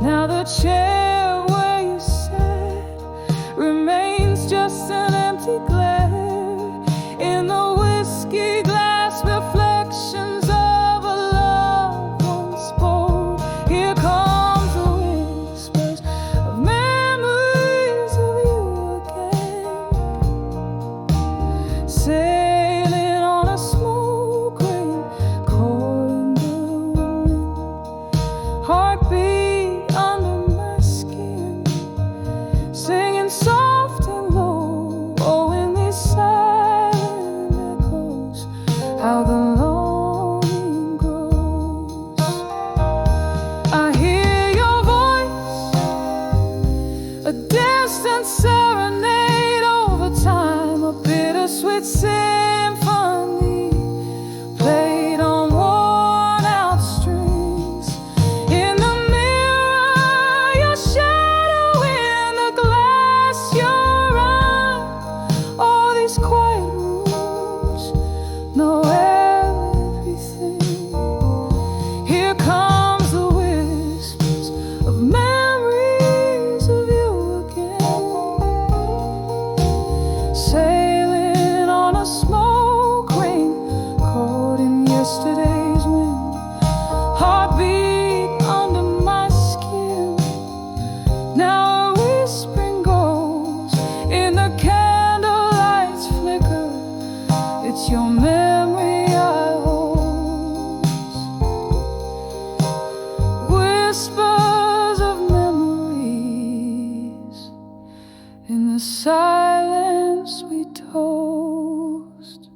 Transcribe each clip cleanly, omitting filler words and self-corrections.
Now the chair where you sat remains just an empty glare. In the whiskey glass, reflections of a loved one's poured. Here comes the whispers of memories of you again. Sailing on a smoke ring, caught in the wind. Heartbeat under my skin, singing soft and low. Oh, in these silent echoes, how the longing grows. I hear your voice, a distant serenade over time, a bittersweet symphony played on worn out strings. In the mirror, your shadow, in the glass, your eye. All these quiet rooms know everything. Here comes the whispers of memories of you again. Sailing on a smoke ring, caught in yesterday's wind. Heartbeat under my skin. Now a whispering goes in the candlelight's flicker. It's your memory I hold. Whispers of memories in the silence we toast.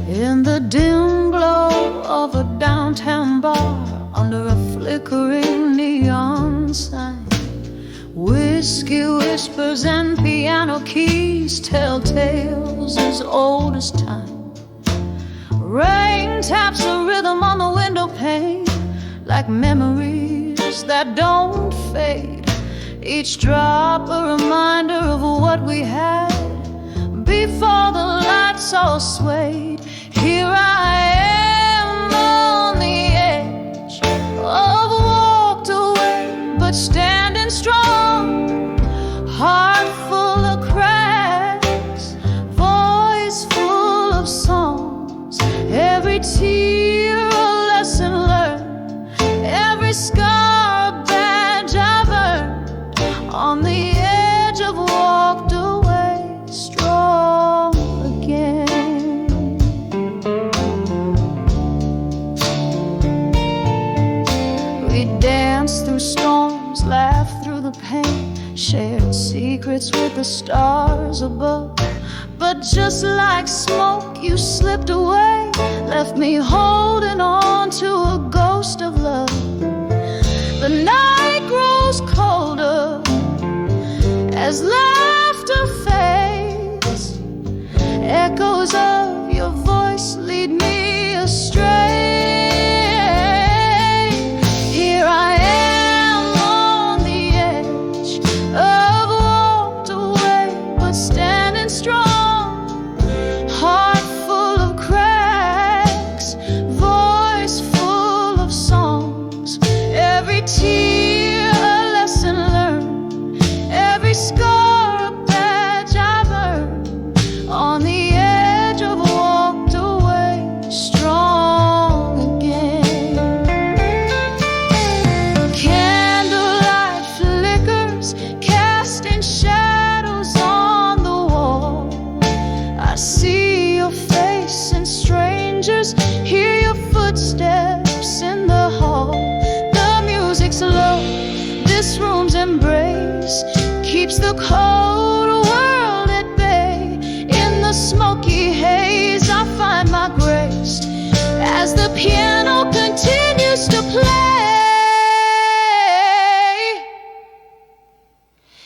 In the dim glow of a downtown bar, under a flickering neon sign, whiskey whispers and piano keys tell tales as old as time. Rain taps a rhythm on the window pane, like memories that don't fade. Each drop a reminder of what we had before the lights all swayed. Here I am on the edge of a walked away, but standing strong. Heart full of cracks, voice full of songs. Every tear a lesson learned, every scar a badge I've earned. On the edge of walked away, strong again. We danced through storms, laughed through the pain, shared secrets with the stars above. But just like smoke, you slipped away, left me holding on to a ghost of love. The night grows colder as laughter fades. Echoes of your voice lead me astray. Here I am on the edge of walked away, but standing strong. Heart full of cracks, voice full of songs. Every tear a lesson learned, every scar a badge I piano continues to play.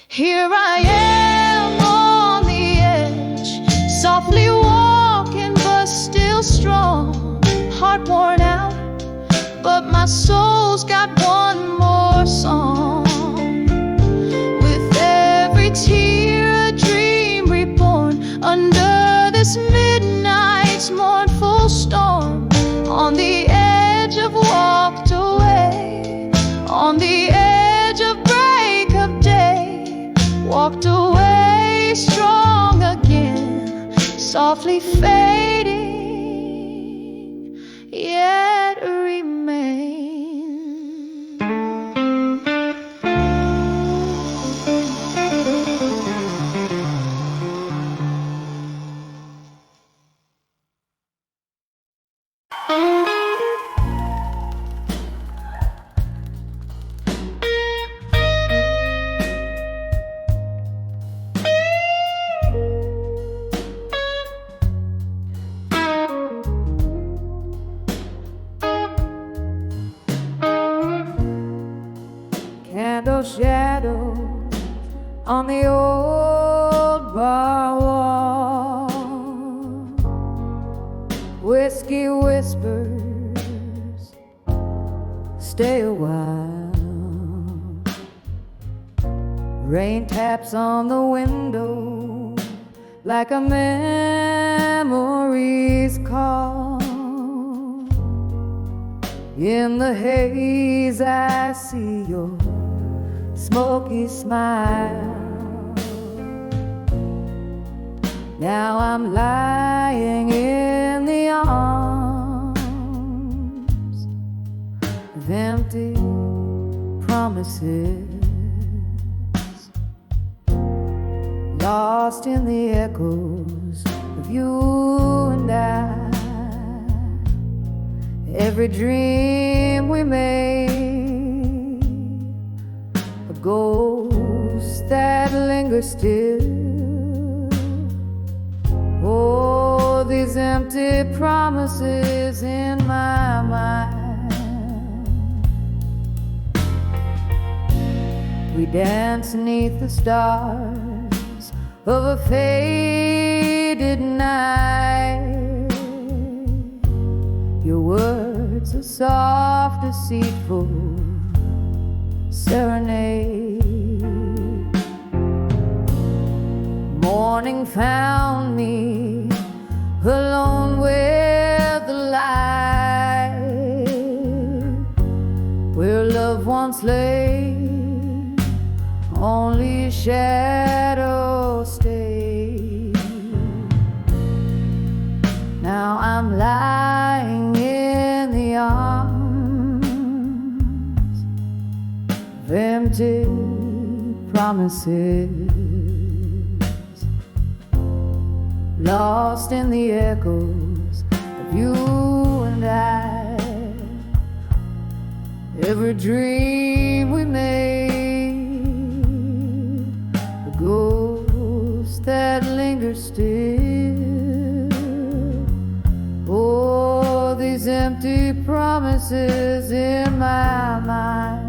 Here I am on the edge, softly walking but still strong. Heart worn out, but my soul's got one more song. With every tear a dream reborn, under this midnight's mournful storm. On the edge of walked away, on the edge of break of day, walked away strong again, softly fading, yet remain. Candle shadow on the old bar wall, whiskey whispers, stay a while. Rain taps on the window like a memory's call. In the haze I see your smoky smile. Now I'm lying in the arms of empty promises, lost in the echoes of you and I. Every dream we made, a ghost that lingers still. Oh, these empty promises in my mind. We dance beneath the stars of a faded night. Your words are soft, deceitful serenade. Morning found me alone with the light, where love once lay, only a shadow stayed. Now I'm lying in the arms of empty promises, lost in the echoes of you and I. Every dream we made, a ghost that lingers still. Oh, these empty promises in my mind.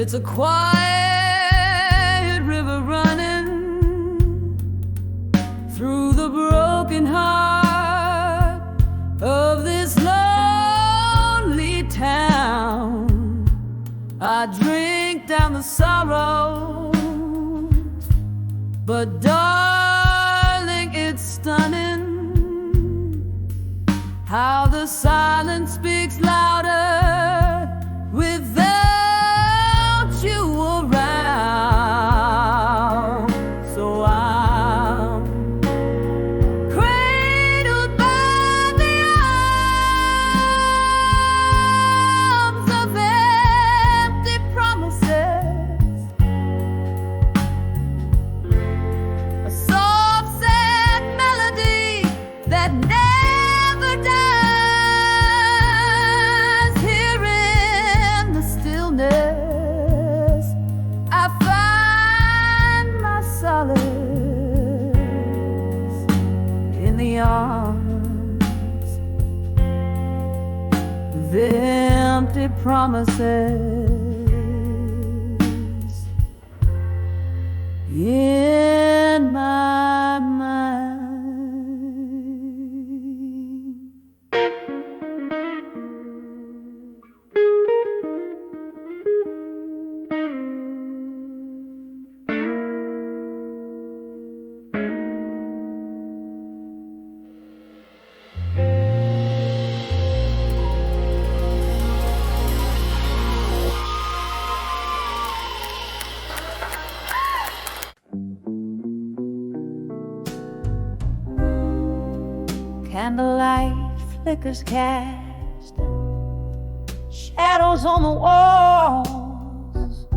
It's a quiet river running through the broken heart of this lonely town. I drink down the sorrow, but darling, it's stunning how the silence speaks louder without you around. So I'm cradled by the arms of empty promises, a soft, sad melody that never dies. Here in the stillness, I find my solace in the arms of empty promises in my mind. Candlelight flickers cast shadows on the walls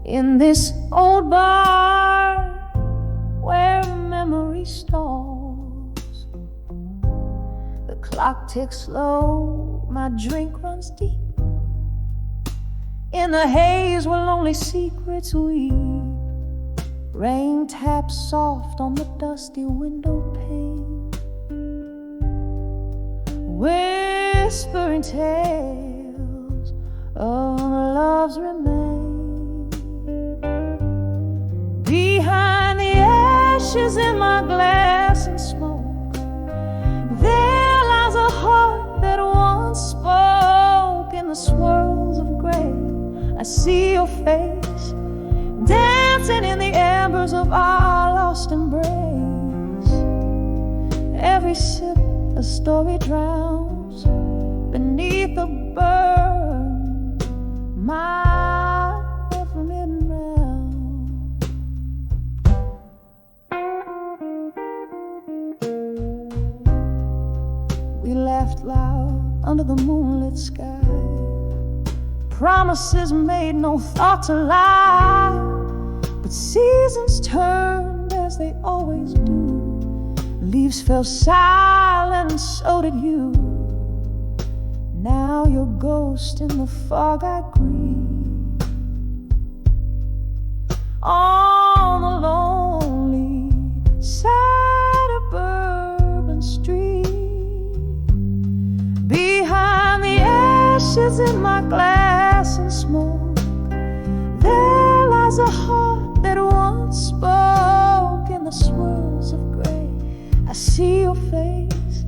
in this old bar where memory stalls. The clock ticks slow, my drink runs deep. In the haze where lonely secrets weep. Rain taps soft on the dusty window pane, whispering tales of love's remain. Behind the ashes in my glass and smoke, there lies a heart that once spoke. In the swirls of gray, I see your face, dancing in the embers of our lost embrace. Every sip a story drowns beneath the burn, my forbidden realm. We laughed loud under the moonlit sky, promises made, no thought to lie. But seasons turned as they always do. Leaves fell silent and so did you. Now your ghost in the fog I grieve. On the lonely side of Bourbon Street, behind the ashes in my glass and smoke, there lies a heart that once spoke. In the swirls of gray, I see your face,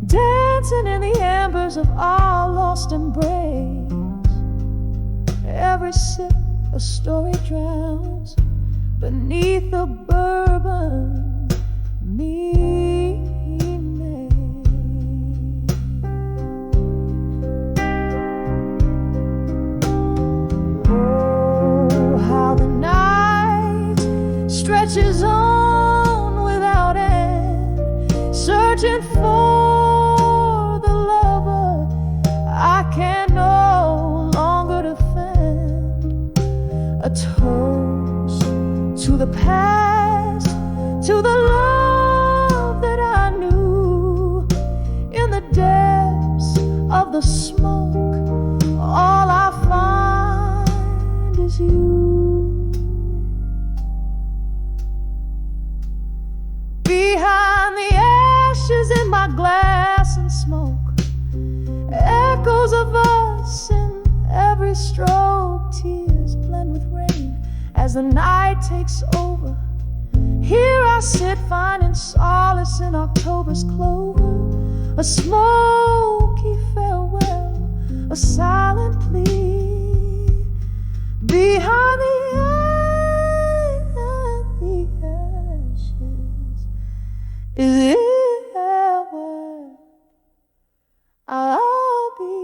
dancing in the embers of our lost embrace. Every sip a story drowns beneath the bourbon me made. Oh, how the night stretches on without end, searching for the lover I can no longer defend. A toast to the past, to the love that I knew. In the depths of the smoke, all I find is you. Behind the ashes in my glass and smoke, echoes of us in every stroke. as the night takes over. Here I sit finding solace in October's clover, a smoky farewell, a silent plea behind the ashes. Is it where I'll be?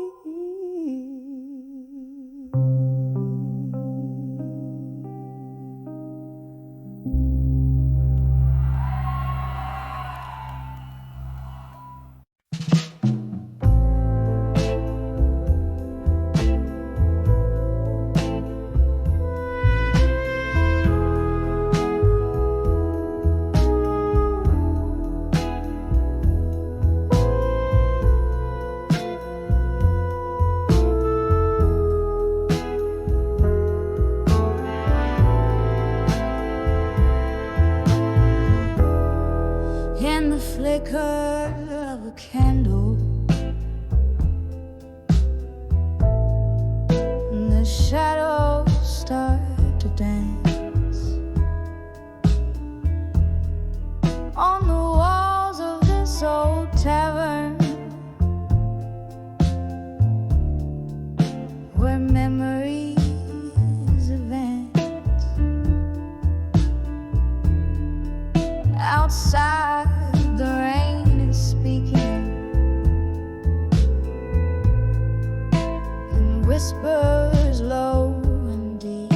In the flicker of a candle, and the shadows start to dance on the walls of this old tavern, where memories advance. Outside the rain is speaking in whispers low and deep,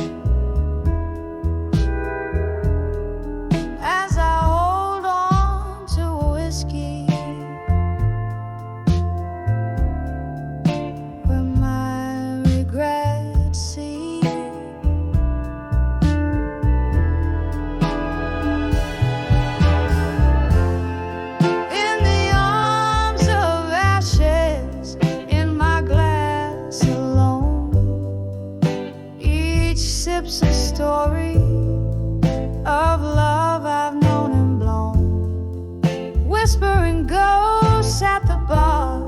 as I hold on to a whiskey where my regrets see. A story of love I've known and blown, whispering ghosts at the bar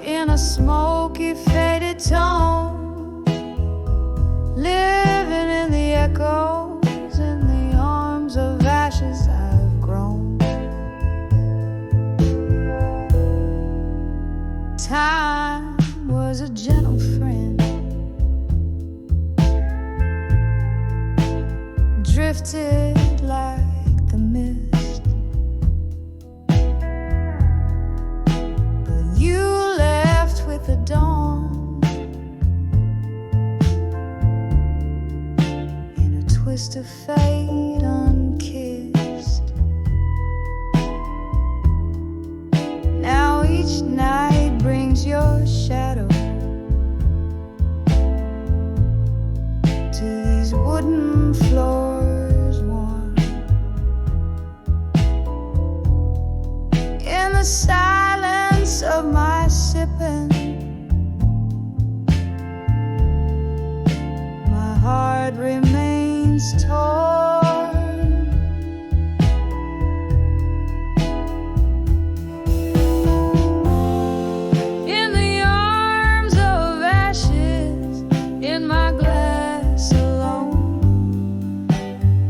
in a smoky faded tone, living in the echoes in the arms of ashes I've grown. Time was a gentle friend, drifted like the mist, but you left with the dawn in a twist of fate unkissed. Now each night brings your shadow to these wooden floors, the silence of my sipping. My heart remains torn. In the arms of ashes, in my glass alone,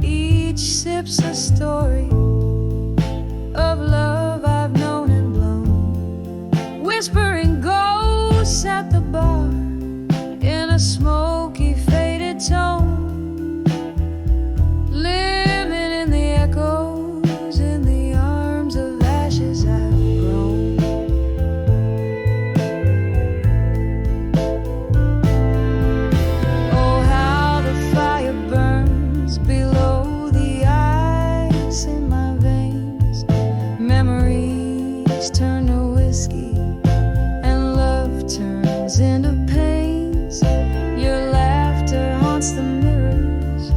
each sip's a story of love I've known and blown, whispering ghosts at the bar in a smoky faded tone, living in the echoes in the arms of ashes I've grown. Oh, how the fire burns below the ice in my veins. Memories turn to whiskey and love turns into pains. Your laughter haunts the mirrors,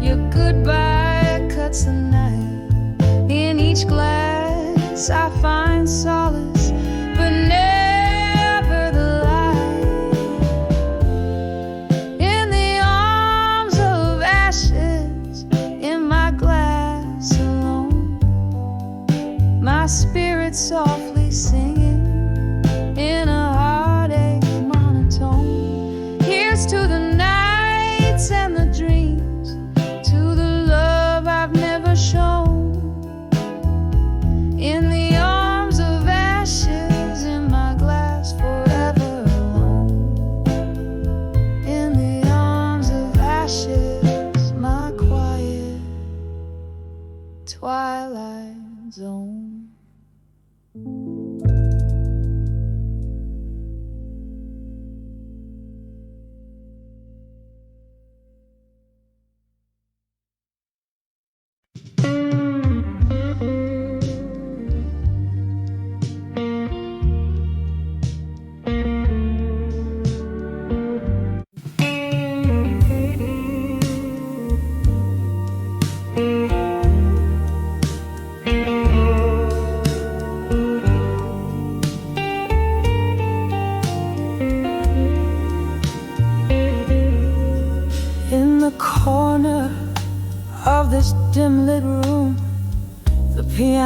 your goodbye cuts the night. In each glass I find solace, but never the light. In the arms of ashes, in my glass alone, my spirit softly singing in a heartache monotone. Here's to the nights and the dreams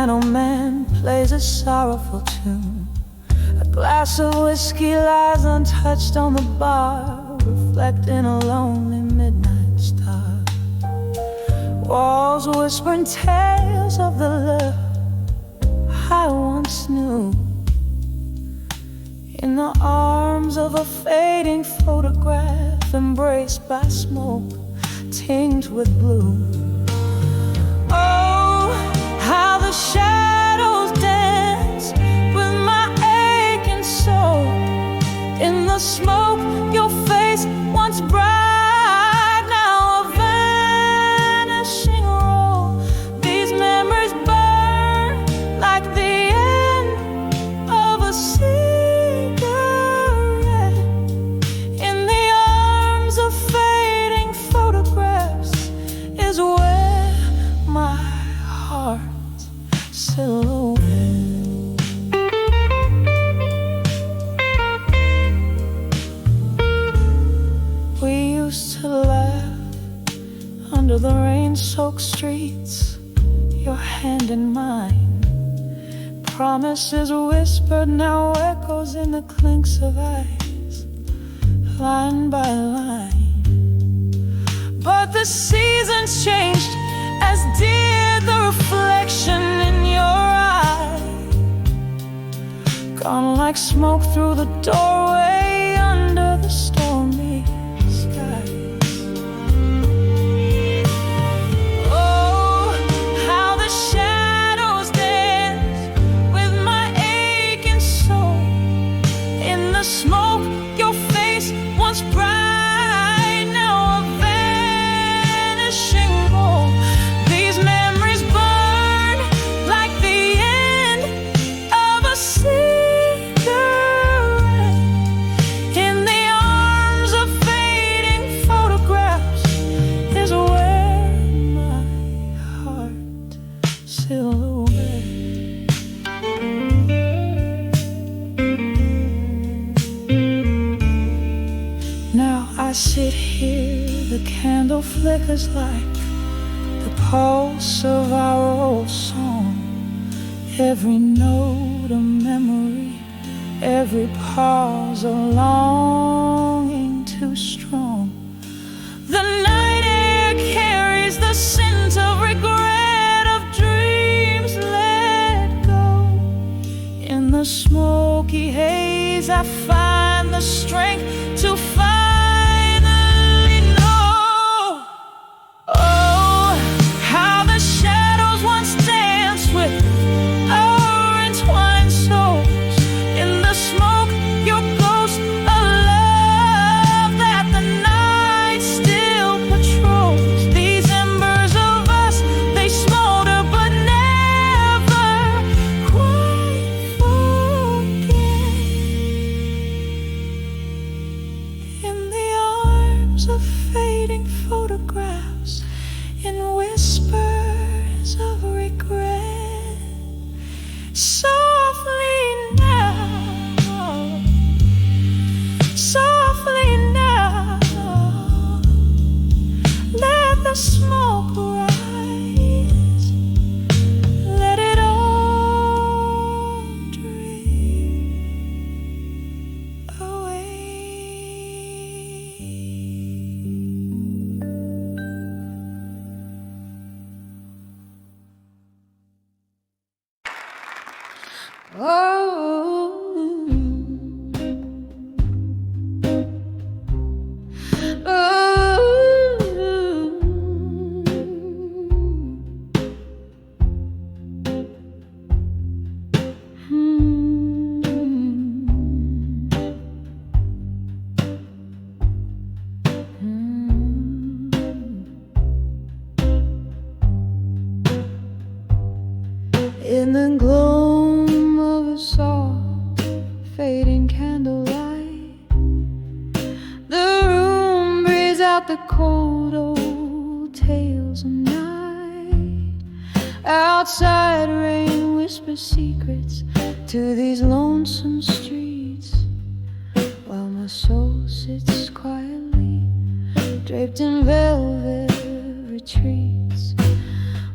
piano man plays a sorrowful tune. A glass of whiskey lies untouched on the bar, reflecting a lonely midnight star. Walls whispering tales of the love I once knew, in the arms of a fading photograph, embraced by smoke tinged with blue. Oh, how the shadows dance with my aching soul. In the smoke, your face once bright, now a vanishing role. These memories burn like the end of a cigarette. In the arms of fading photographs is where my heart silhouette. We used to laugh under the rain-soaked streets, your hand in mine. Promises whispered, now echoes in the clinks of ice, line by line. But the seasons changed, as did the reflection in your eye. Gone like smoke through the doorway under the stormy skies. Oh, how the shadows dance with my aching soul. In the smoke, your face once bright, now a vanishing role. These memories burn like the end of a cigarette. In the arms of fading photographs is where my heart silhouette. Now I sit here, the candle flickers like the pulse of our old song. Every note a memory, every pause a longing too strong. The night air carries the scent of regret, of dreams let go. In the smoky haze I find the strength to finally know. Oh, how the shadows once danced with our entwined souls. In the smoke, your ghost, a love that the night still patrols. These embers of us, they smolder but never quite forget. In the arms of fading photographs, in whispers of regret, softly now, softly now, let the smoke rise, let it all drift away. In the gloam of a soft, fading candlelight, the room breathes out the cold old tales of night. Outside rain whispers secrets to these lonesome streets, while my soul sits quietly, draped in velvet retreats.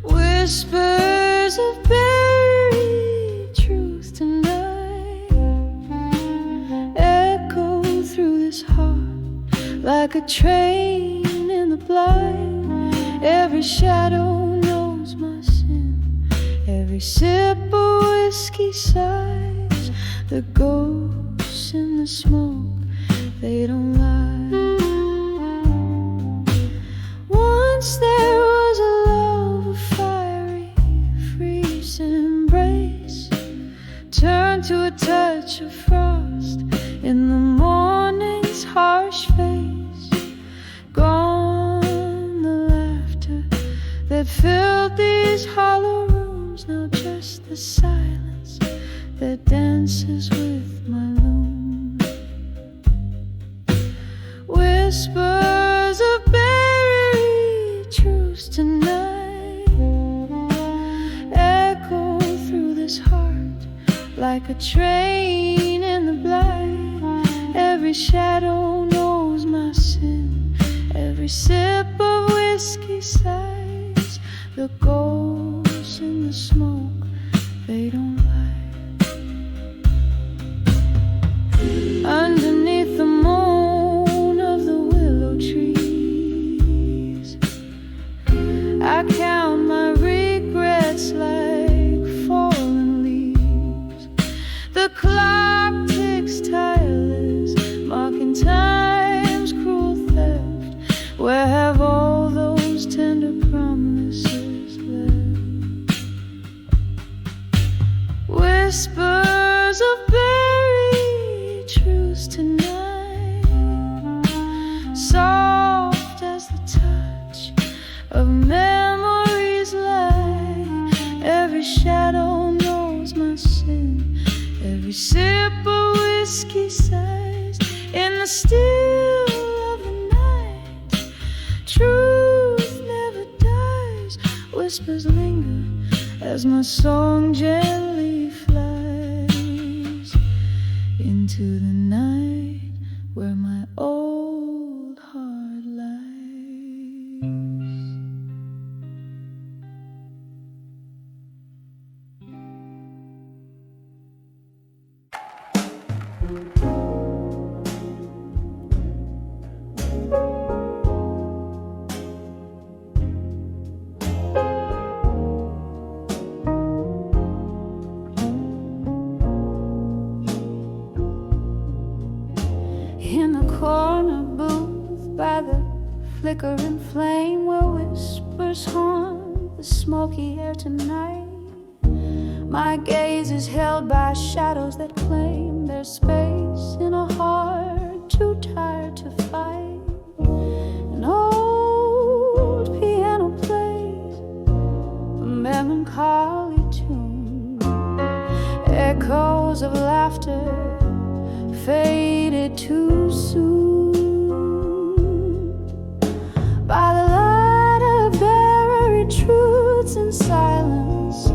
Whispers of berries this heart like a train in the blind. Every shadow knows my sin. Every sip of whiskey sighs. The ghosts in the smoke, they don't lie. Once there was a love, a fiery, freezing embrace, turned to a touch of frost in the morning's harsh face. Gone the laughter that filled these hollow rooms, now just the silence that dances with my loom. Whispers of buried truths tonight echo through this heart like a train in the blind. Every shadow knows my sin. Every sip of whiskey sighs. The ghosts in the smoke, they don't lie. Underneath the moan of the willow trees, I count my regrets like fallen leaves. The clock ticks tireless, marking time's cruel theft. Where have all those tender promises left? Whispers of buried truths tonight, soft as the touch of memories lie. Every shadow knows my sin. Every sip of whiskey sighs. In the still of the night, truth never dies. Whispers linger as my song gently flies into the night where my old heart lies. In the corner booth by the flickering flame, where whispers haunt the smoky air tonight, my gaze is held by shadows that claim their space in a heart too tired to fight. An old piano plays a melancholy tune, echoes of laughter faded too soon. By the light of buried truths in silence,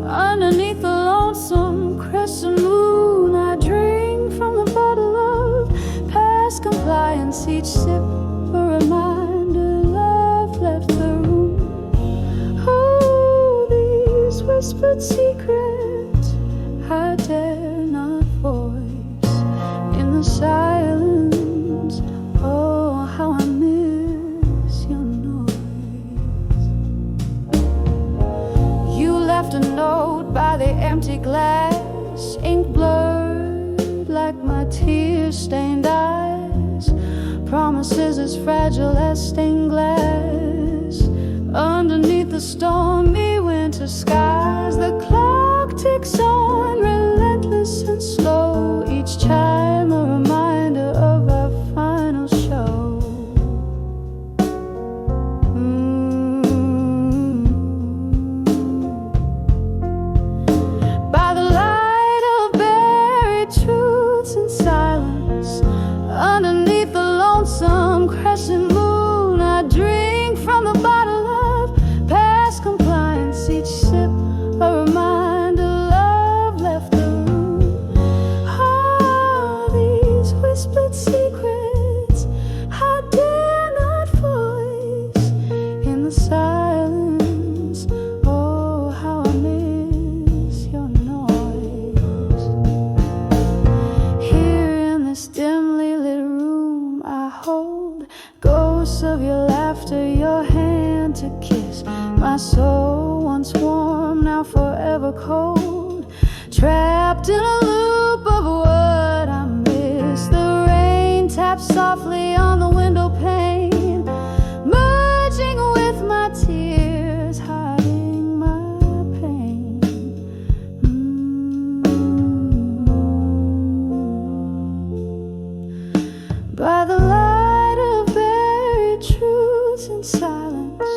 underneath the lonesome crescent moon, I drink from the bottle of past compliance. Each sip a reminder love left the room. Oh, these whispered secrets I dare not voice. In the silence, oh, how I miss your noise. You left a note by the empty glass, ink blurred like my tear-stained eyes. Promises as fragile as stained glass. Underneath the stormy winter skies, the clock ticks on, relentless and slow. Each chime a reminder of our final show. By the light of buried truths in silence, underneath the lonesome crescent moon, I drink from the bottle of past compliance. Each sip a reminder love left the room. All these whispered secrets I dare not voice. In the silence, oh, how I miss your noise. Here in this dimly lit room, to kiss. My soul once warm, now forever cold, trapped in a loop of what I miss. The rain taps softly on the window pane, merging with my tears, hiding my pain. By the light of buried truths and silence,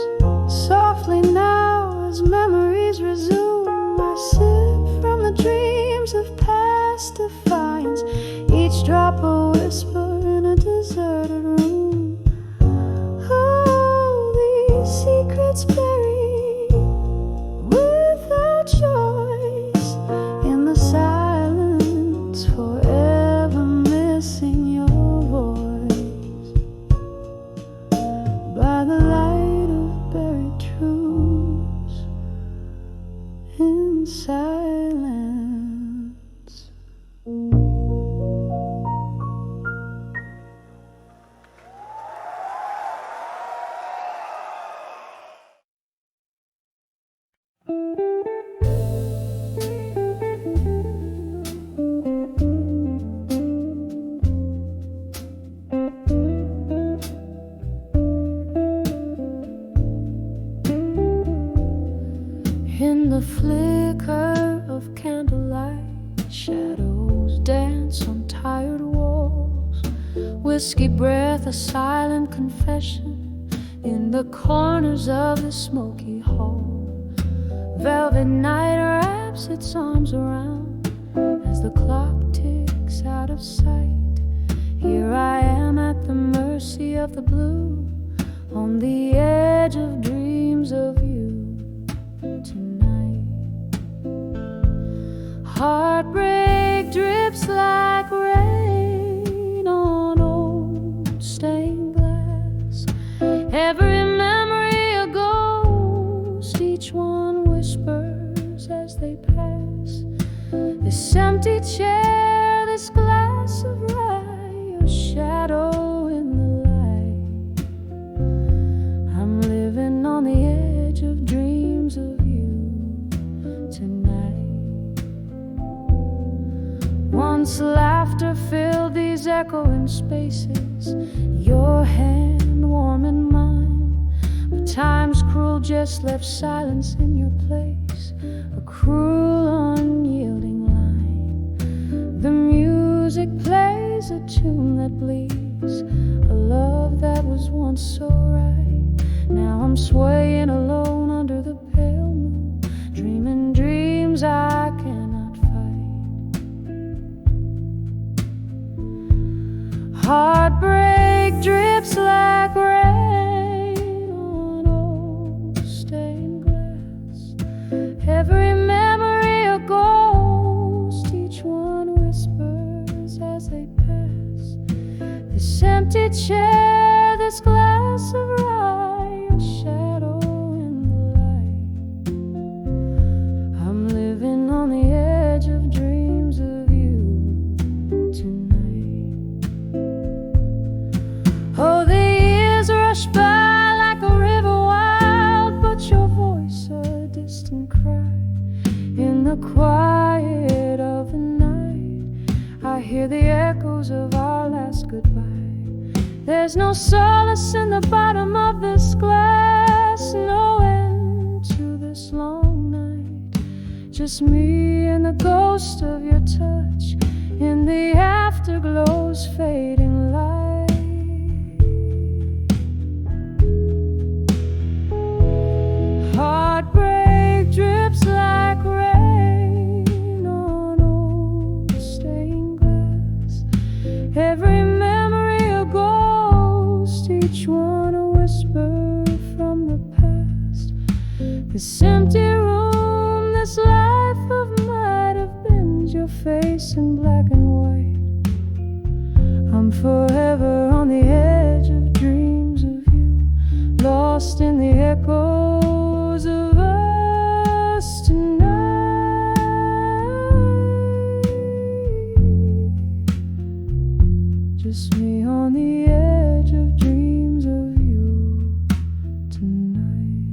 softly now as memories resume, I sip from the dreams of past defiance, each drop a whisper in a deserted room. Oh, these secrets buried without choice in the silence, forever missing your voice. By the light of buried truths in silence. In the flicker of candlelight, shadows dance on tired walls. Whiskey breath, a silent confession in the corners of the smoky hall. Velvet night wraps its arms around as the clock ticks out of sight. Here I am at the mercy of the blue, on the edge of dreams of you tonight. Heartbreak drips like rain on old stained glass. Every memory a ghost, each one whispers as they pass. This empty chair, this glass of rye, your shadow in the light. I'm living on the edge of dreams of you tonight. Once laughter filled these echoing spaces, your hand warm in mine. But time's cruel just left silence in your place, a cruel unyielding line. The music plays a tune that bleeds, a love that was once so right. Now I'm swaying alone under the pale moon, dreaming dreams I cannot fight. Heartbreak drips like rain on old stained glass. Every memory a ghost, each one whispers as they pass. This empty chair, this glass of rye, a shadow in the light. I'm living on the edge of dreams of you tonight. Oh, the years rush by like a river wild, but your voice a distant cry. In the quiet of the night, I hear the echoes of our last goodbye. There's no solace in the bottom of this glass, no end to this long night. Just me and the ghost of your touch in the afterglow's fading light. Heartbreak drips like rain on old stained glass. Every memory a ghost, each one a whisper from the past. This empty room, this life of might have been your face in black and white. I'm forever on the edge of dreams of you, lost in the echoes of us tonight. Just me on the edge of dreams of you tonight.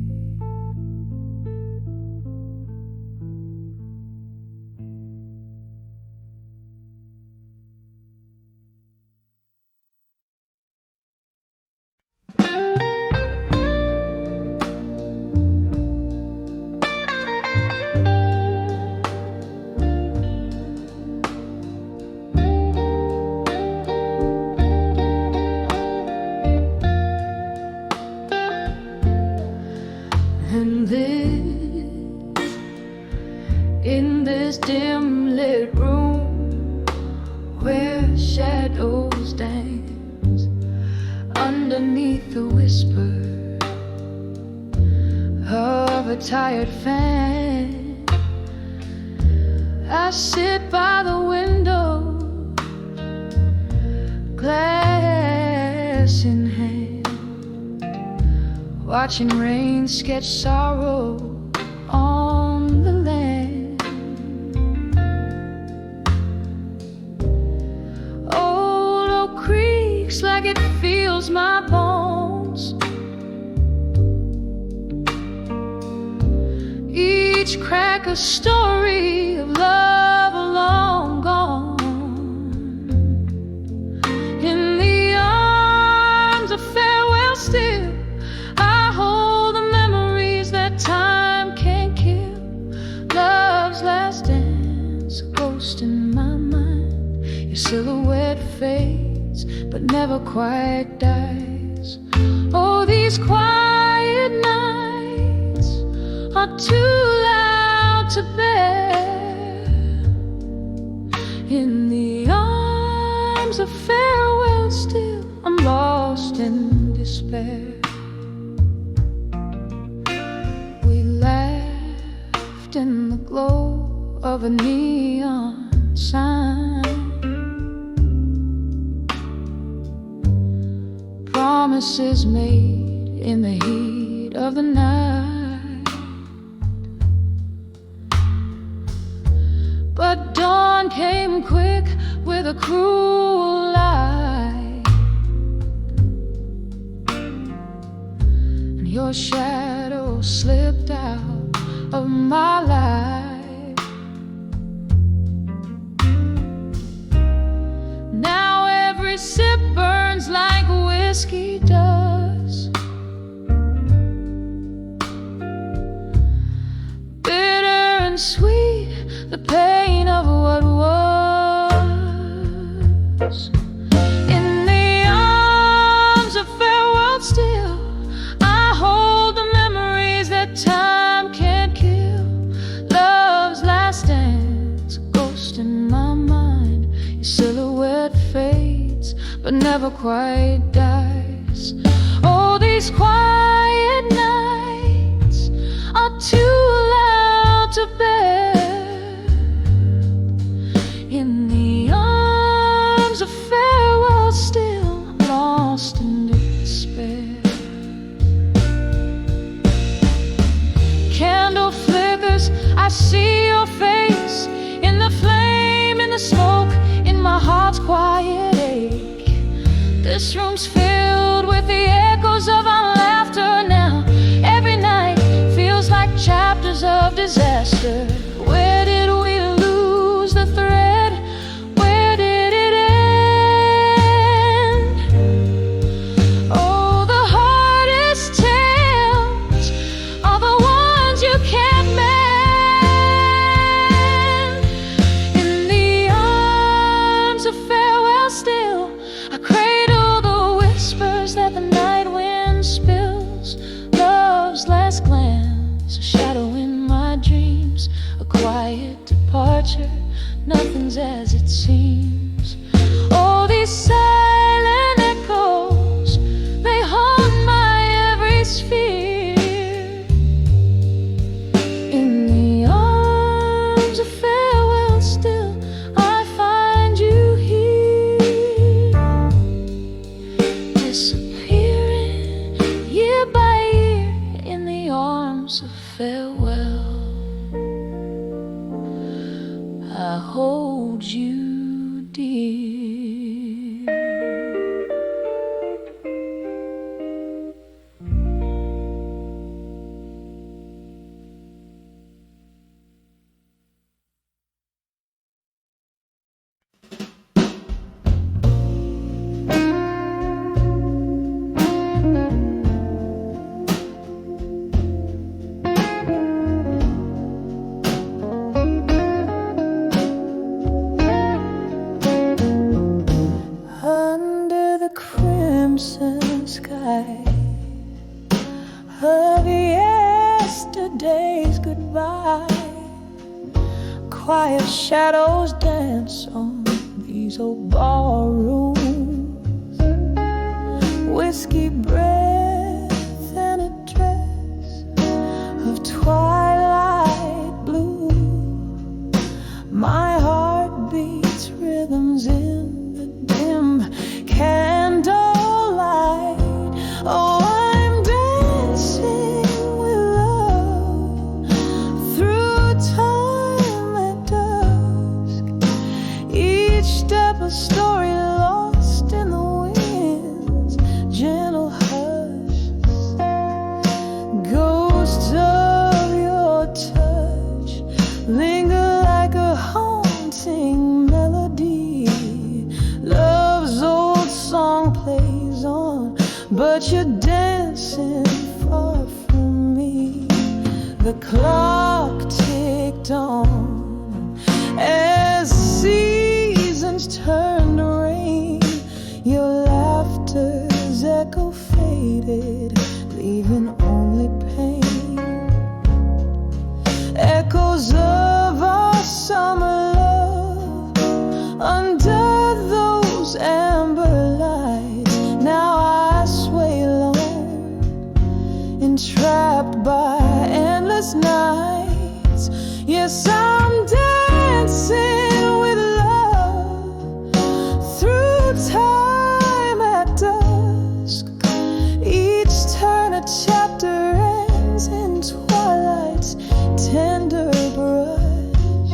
shadows dance underneath the whisper of a tired fan. I sit by the window, glass in hand, watching rain sketch sorrow on the land. Old oak creaks like it feels my bones. Each crack a story of love long gone. In the arms of farewell still, I hold the memories that time can't kill. Love's last dance, a ghost in my mind. Your silhouette fades, but never quite dies. Oh, these quiet nights are too loud to bear. In the arms of farewell still, I'm lost in despair. We laughed in the glow of a neon sign, promises made in the heat of the night. But dawn came quick with a cruel lie, and your shadow slipped out of my life. Now every sip burns like whiskey does, bitter and sweet, the pain of what was. In the arms of farewell still, I hold the memories that time can't kill. Love's last dance, a ghost in my mind. Your silhouette fades, but never quite dies. Oh, these quiet nights are too loud to bear. In the arms of farewell still, lost in despair. Candle flickers, I see your face in the flame, in the smoke, in my heart's quiet ache. This room's filled with the echoes of our laughter now. Every night feels like chapters of disaster. Where did we lose the thread? Where did it end? Oh, the hardest tales are the ones you can't mend. In the arms of farewell still, I cradle the whispers that the night wind spills. Love's last glance, a shadow in my dreams, a quiet departure, nothing's as it seems. Oh, these silent echoes, they haunt my every sphere. In the arms of farewell still, I find you here, disappearing year by year. In the arms of farewell, I hold you dear. Sky of yesterday's goodbye, quiet shadows dance on these so ballrooms, whiskey breath and a dress of twilight blue. My heart beats rhythms in the dim candlelight. Oh, I'm dancing with love through time at dusk. Each step a story lost in the wind's gentle hush. Ghosts of your touch linger like a haunting melody. Love's old song plays on, but you're dancing far from me. The clock ticked on as seasons turned to rain. Your laughter's echo faded, leaving only pain. Echoes of our summer love under those amber lights. Now I sway alone, entrapped by endless nights. Yes, I'm dancing with love through time at dusk. Each turn a chapter ends in twilight's tender brush.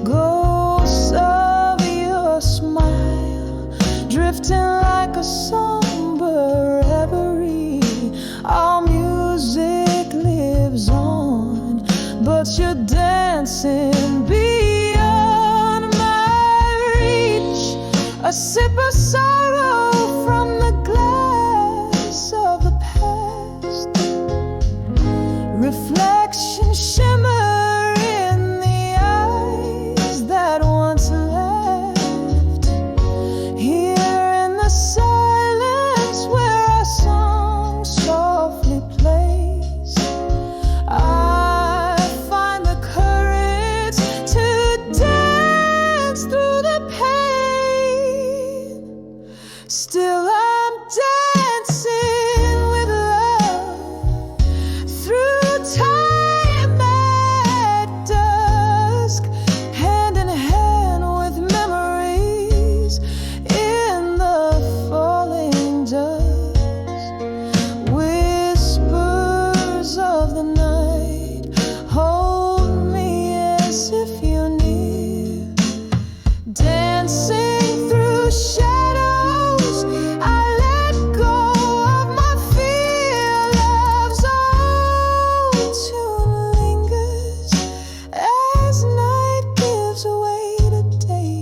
Ghosts of your smile drifting like a somber reverie. Our music lives on, but you're dancing beyond my reach. A sip of sorrow from the glass of the past. Reflections shimmer in the eyes that once laughed. Here in the silence where our song softly plays, I find the courage to dance through the pain. Still I'm dancing with love through time at dusk, hand in hand with memories in the falling dusk. Whispers of the night hold me as if you're near. Dancing through shadows, I let go of my fear. Love's old tune lingers as night gives way to day.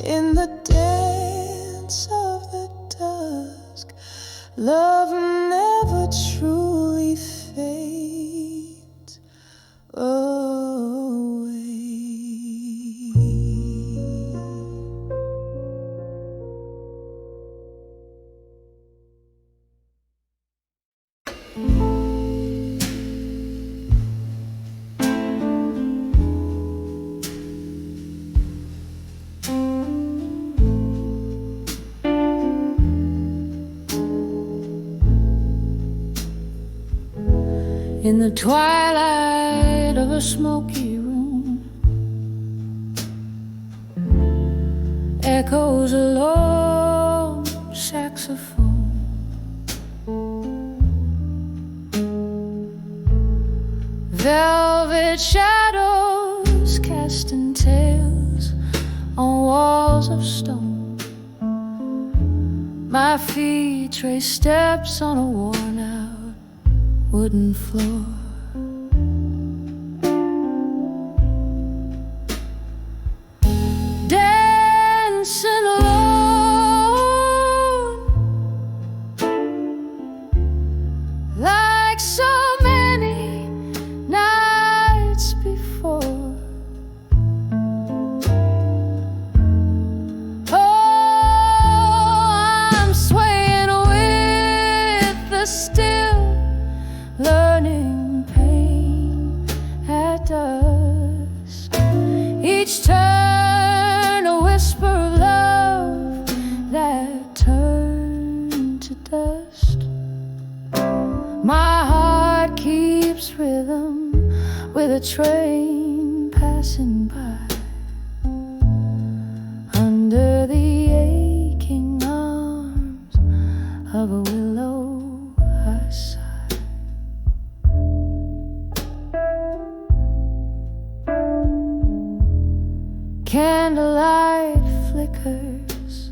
In the dance of the dusk, love never truly fades away. In the twilight of a smoky room, echoes a lone saxophone. Velvet shadows casting tales on walls of stone. My feet trace steps on a worn out wooden floor. Dancing alone, like so many nights before. Oh, I'm swaying with the still learning dust. My heart keeps rhythm with a train passing by. Under the aching arms of a willow I sigh. Candlelight flickers,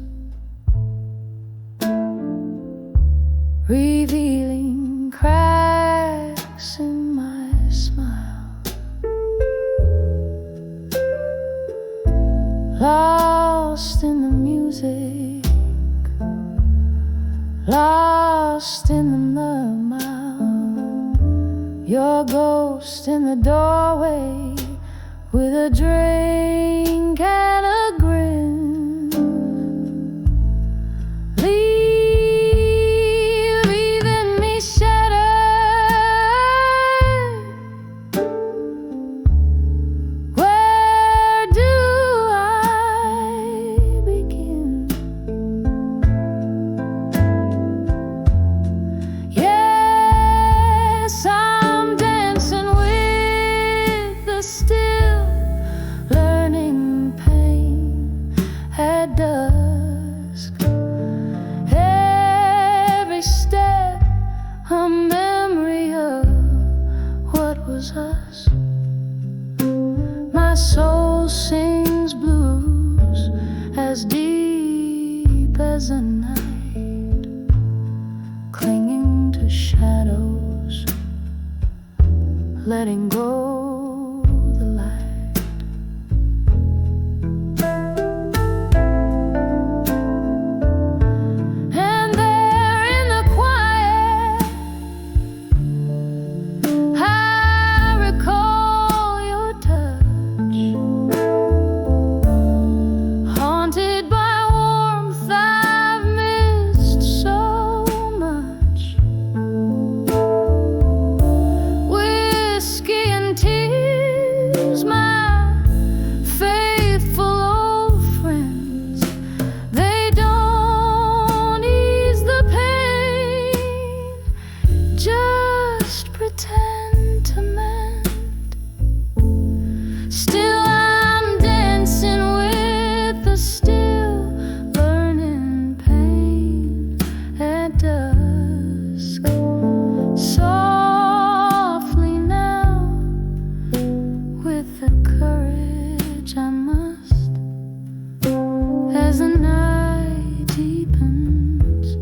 revealing cracks in my smile. Lost in the music, lost in the mouth. Your ghost in the doorway with a drink and a grin. Leaving me shattered. Where do I begin? Yes, I'm dancing with the still, learning pain at dusk. Every step a memory of what was us. My soul sings blues as deep as a night, clinging to shadows, letting go the light. And there in the quiet, I recall your touch, haunted by warmth I've missed so much. Whiskey and tears, my faithful old friends, they don't ease the pain, just pretend to mend. Still I'm dancing with the still, learning pain at dusk. Softly now, with the courage I must, as the night deepens,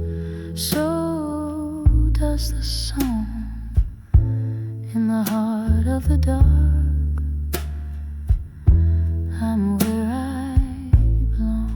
so does the song in the heart of the dark. I'm where I belong.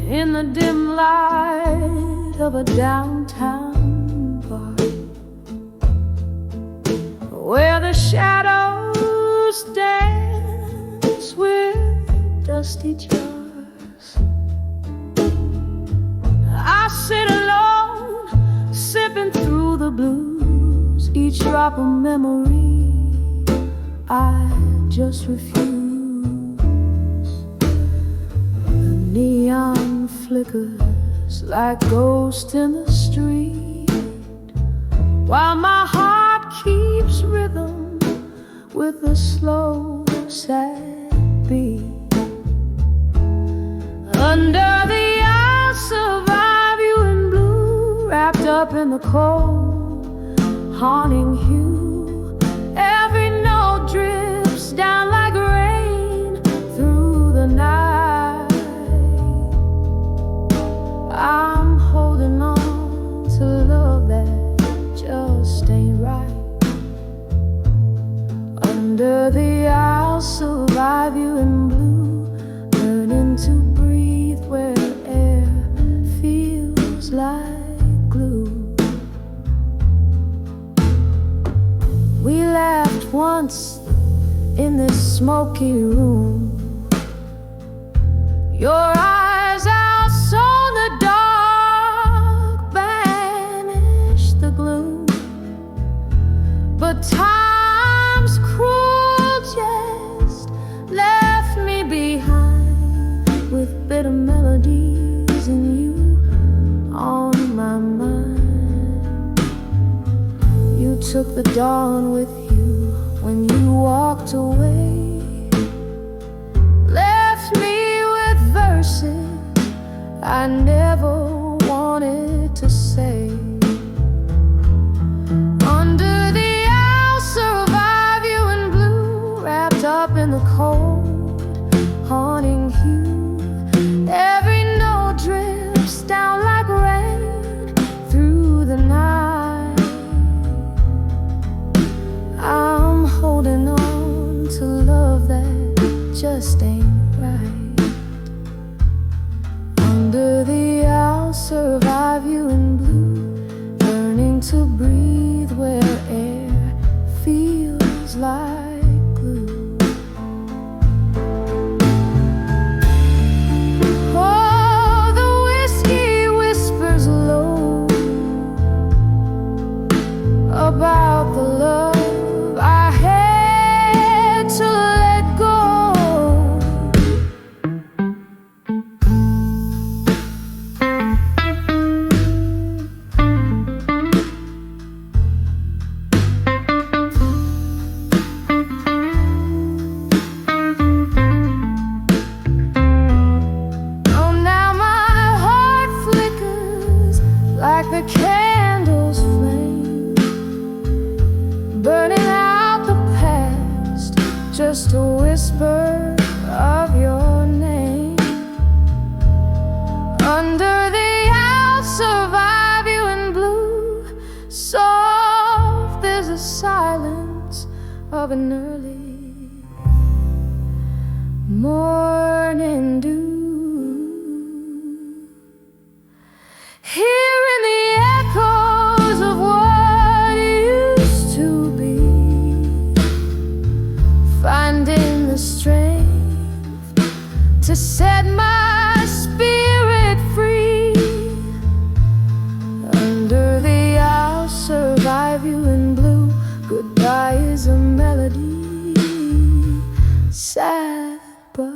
In the dim light of a downtown bar, where the shadows dance with dusty jars, I sit alone, sipping through the blues, each drop a memory I just refuse. The neon flickers like ghosts in the street, while my heart keeps rhythm with a slow, sad beat. Under the I'll survive you in blue, wrapped up in the cold, haunting hue. Every note drifts down like rain. Under the I'll survive you in blue, learning to breathe where air feels like glue. We laughed once in this smoky room. Your eyes outshone the dark, banished the gloom. But time's cruel jest left me behind with bitter melodies and you on my mind. You took the dawn with you when you walked away, left me with verses I never wanted to say. Under the I'll survive you in blue, wrapped up in the cold, haunting hue. Every note drips down like rain through the night. I'm holding on to love that just ain't right. Under the I'll survive you in blue, learning to breathe where air feels like glue. Oh, the whiskey whispers low about the love I had to let go. Oh, now my heart flickers like the candle's flame, burning out the past, just a whisper of your name. Under the I'll survive you in blue, soft there's a silence of an early morning dew. Hearing the echoes of what used to be, finding the strength to set my spirit free. Under the I'll survive you in blue, goodbye is a melody, sad but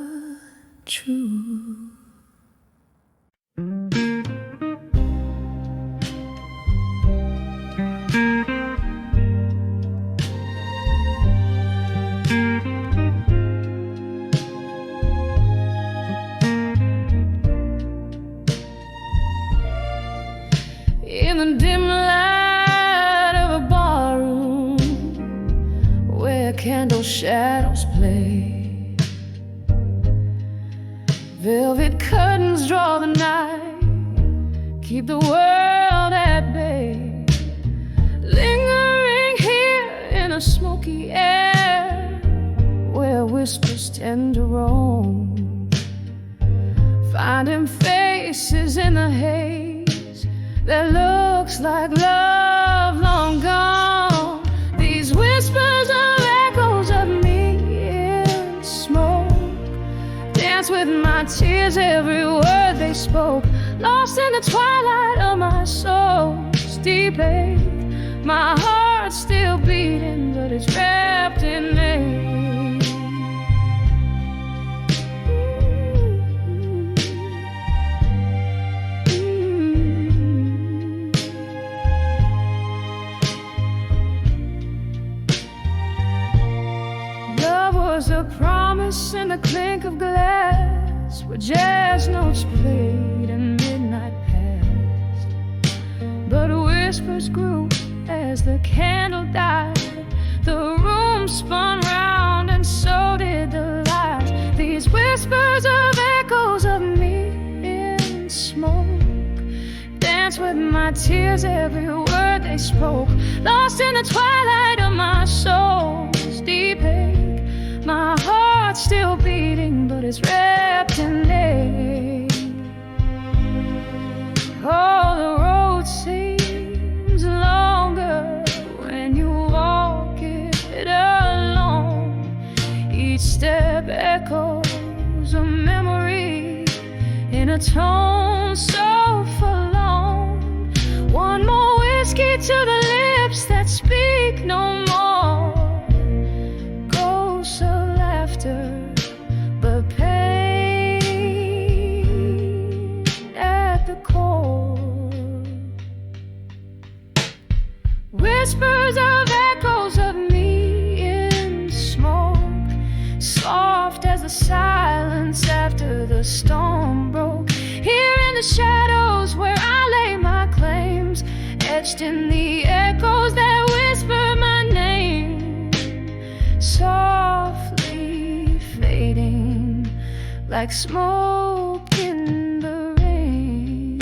true. In the dim light of a barroom where candle shadows play, velvet curtains draw the night, keep the world at bay. Lingering here in a smoky air where whispers tend to roam, finding faces in the haze that looks like love long gone. These whispers are echoes of me in smoke, dance with my tears, every word they spoke, lost in the twilight of my soul's deep ache. My heart's still beating, but it's wrapped in ache. Was a promise in the clink of glass, where jazz notes played and midnight passed. But whispers grew as the candle died. The room spun round and so did the lights. These whispers of echoes of me in smoke, dance with my tears, every word they spoke, lost in the twilight of my soul's deep ache. is wrapped in air. Oh, the road seems longer when you walk it alone. Each step echoes a memory in a tone so forlorn. One more whiskey to the lips that speak no more. Ghosts of laughter, but pain at the core. Whispers of echoes of me in smoke, soft as the silence after the storm broke. Here in the shadows where I lay my claims, etched in the echoes that whisper my name, softly fading like smoke in the rain.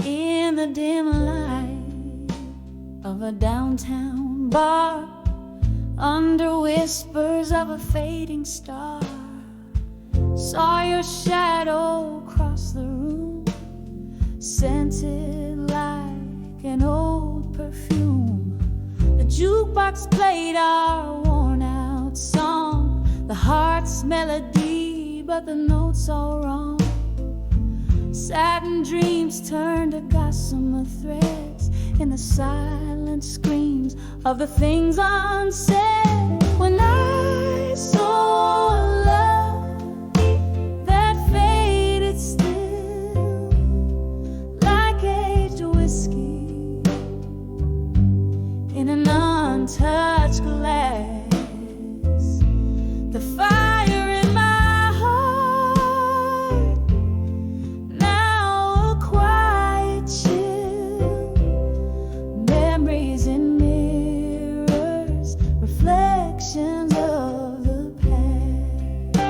In the dim light of a downtown bar, under whispers of a fading star, saw your shadow cross the room, scented like an old perfume. The jukebox played our worn out song, the heart's melody, but the notes all wrong. Satin dreams turned to gossamer threads in the silent screams of the things unsaid. When I saw love that faded still like aged whiskey in an untouched glass, the fire in my heart now a quiet chill, memories in mirrors, reflections of the past.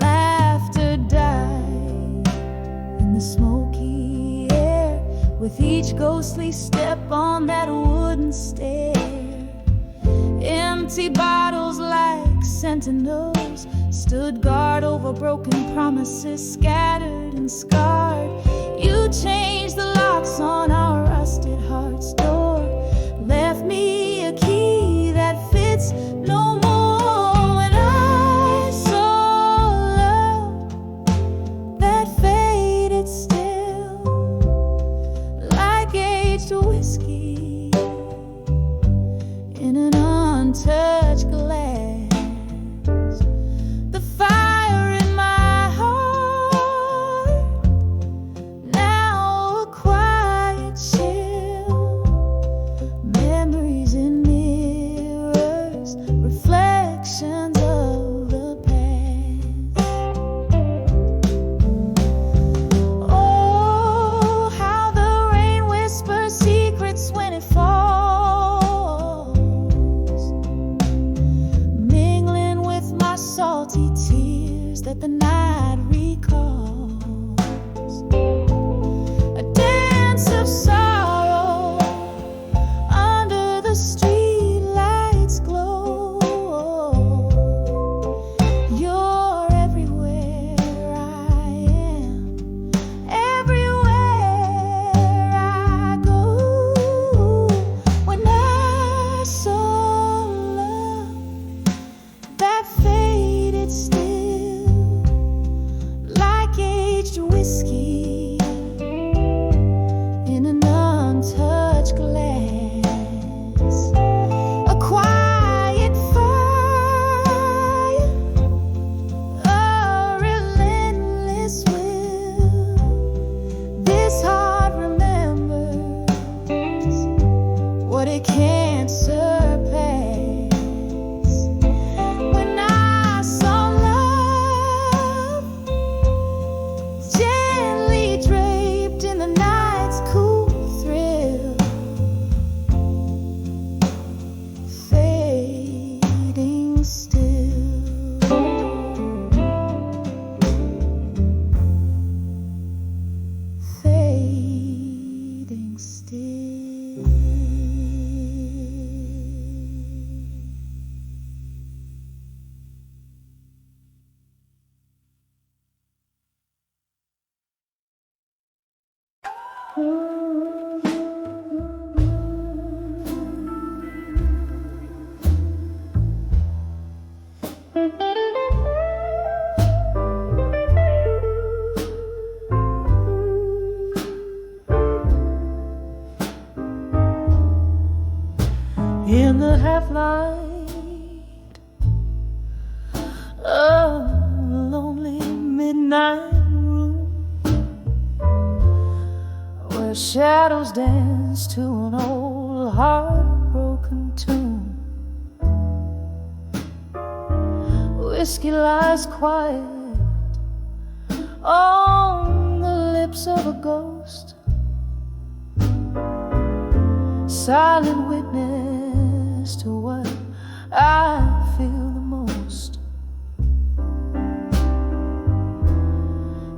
Laughter died in the smoky air with each ghostly step on that wooden stair. Empty bottles like sentinels stood guard over broken promises, scattered and scarred. You changed the locks on our rusted heart's door, left me a key that fits no more. When I saw love that faded still like aged whiskey in an untouched glass, the fire in my heart now a quiet chill, memories in mirrors, reflections of the past. Oh, how the rain whispers secrets when it falls, mingling with my salty tears that the night recalls. A dance of sorrow under the street lights glow. You're everywhere I am, everywhere I go. When I saw love that faded still In the half light of a lonely midnight room, where shadows dance to an old heartbroken tune, whiskey lies quiet on the lips of a ghost, silent witness to what I feel the most.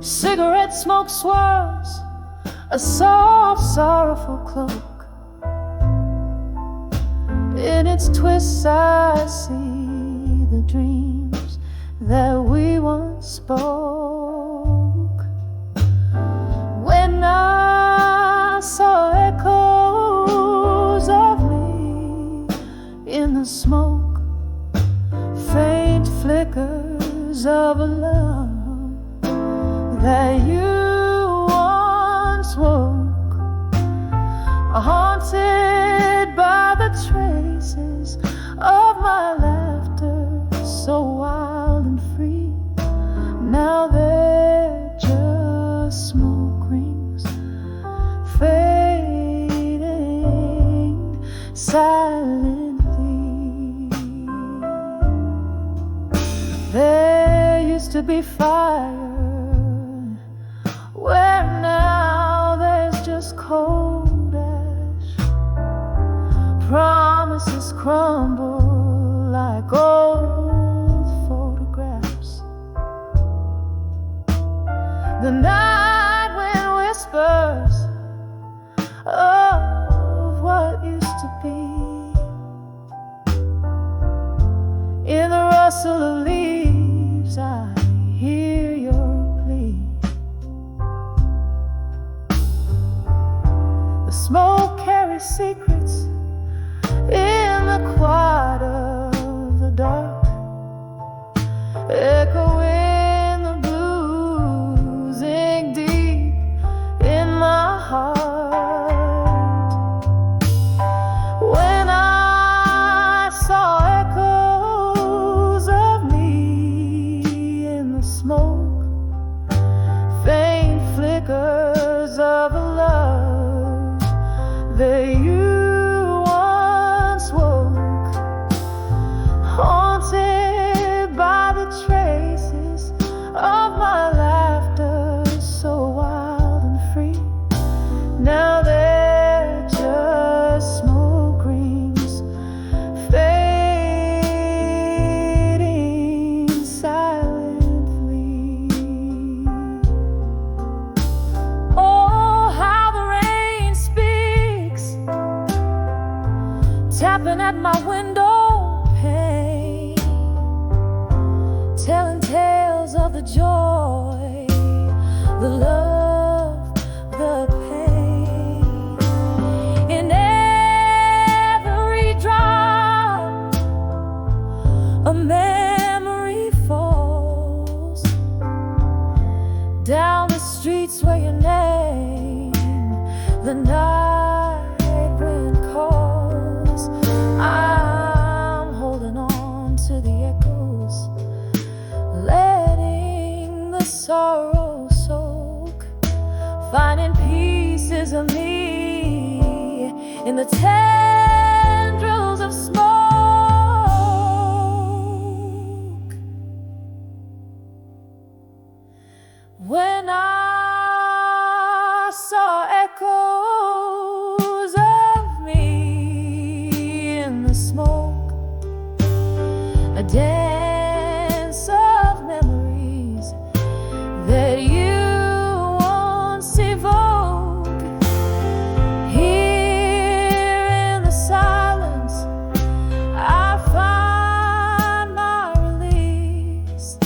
Cigarette smoke swirls a soft, sorrowful cloak. In its twists I see the dreams that we once spoke. When I saw echoes of me in the smoke, faint flickers of a love that you once woke, haunted by the traces of my laughter, so wild and free. Now they're just smoke rings fading silently. There used to be fire where now there's just cold ash. Promises crumble like old photographs. The night wind whispers of what used to be. In the rustle of leaves I hear your plea. The smoke carries secrets in the quiet of the dark, echoing the blues ink deep in my heart. When I saw echoes of me in the smoke, faint flickers of a love that you once woke, haunted by the traces of my laughter, so wild and free. Now they're just smoke rings fading silently. Oh, how the rain speaks, tapping at my window pane, telling tales of the joy, the love, the pain. In every drop, a memory falls down the streets where your name, the night wind calls. I'm holding on to the echoes, letting the sorrow soak, finding pieces of me in the tendrils of smoke. When I saw echoes of me in the smoke, a dance of memories that you once evoked. Here in the silence I find my release.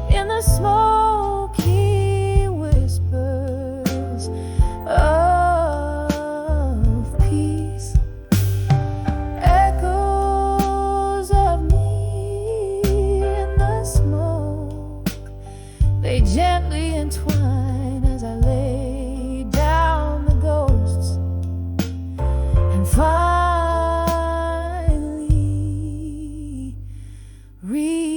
In the smoky they gently entwine as I lay down the ghosts and finally redefine.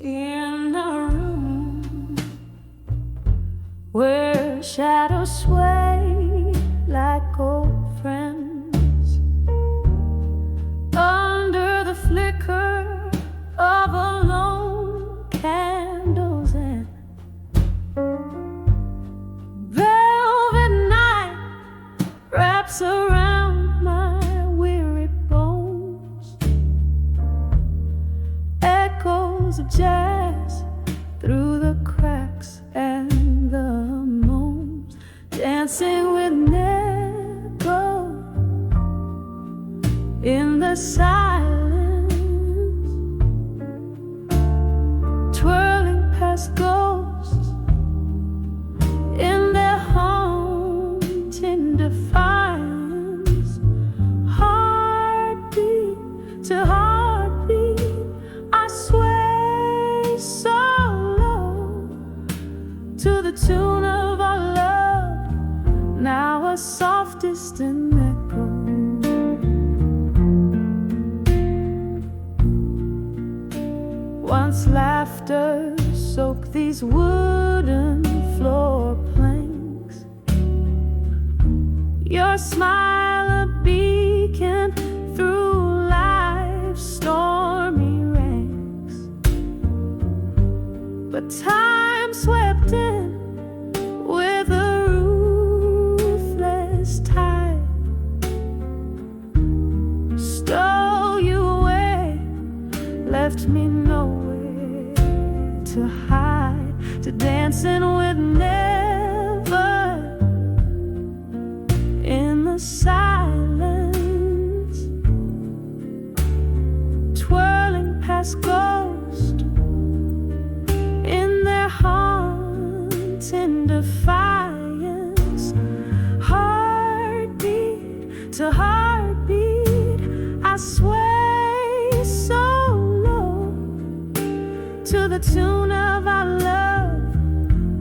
In a room where shadows sway like old friends, under the flicker of a lone candle's end, velvet night wraps around my weary bones, echoes of jazz through the cracks and the moans, dancing with an echo in the silence, twirling past ghosts in their haunting defiance, heartbeat to heartbeat, I sway so low to the tune of our love, now a soft distant echo. Once laughter soaked these wooden floor planks, your smile a beacon through life's stormy ranks, but time swept in with a ruthless tide, stole you away, left me nowhere to hide, to dancing with never in the silence, twirling past ghosts in their haunting defiance, heartbeat to heartbeat, I sway so low to the tune of our love,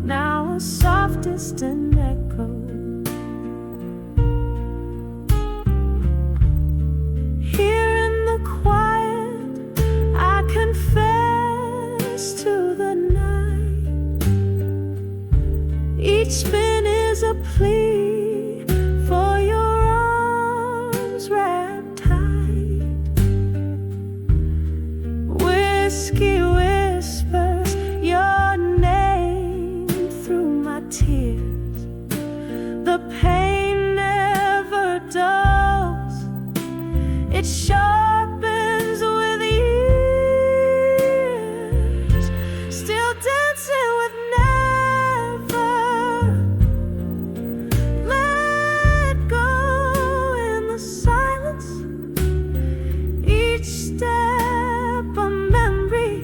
now a soft distant echo. Here in the quiet, I confess to the night, each spin is a plea for your arms wrapped tight, whiskey whispers your name through my tears, the pain never dulls, it sharpens with years, still dancing with never let go in the silence, each step a memory,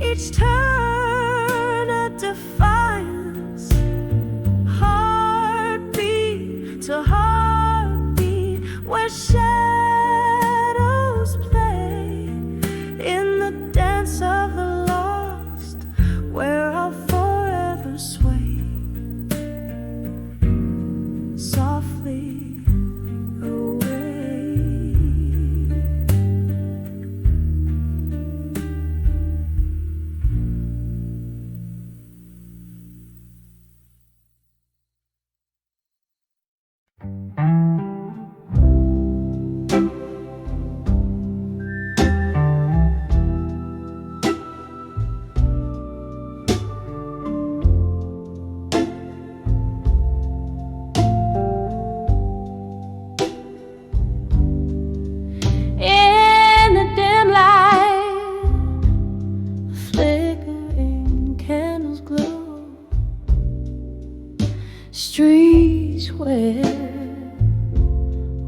each turn a defiance, heartbeat to heartbeat, where shadows play in the dance of the lost, where I'll forever sway softly away.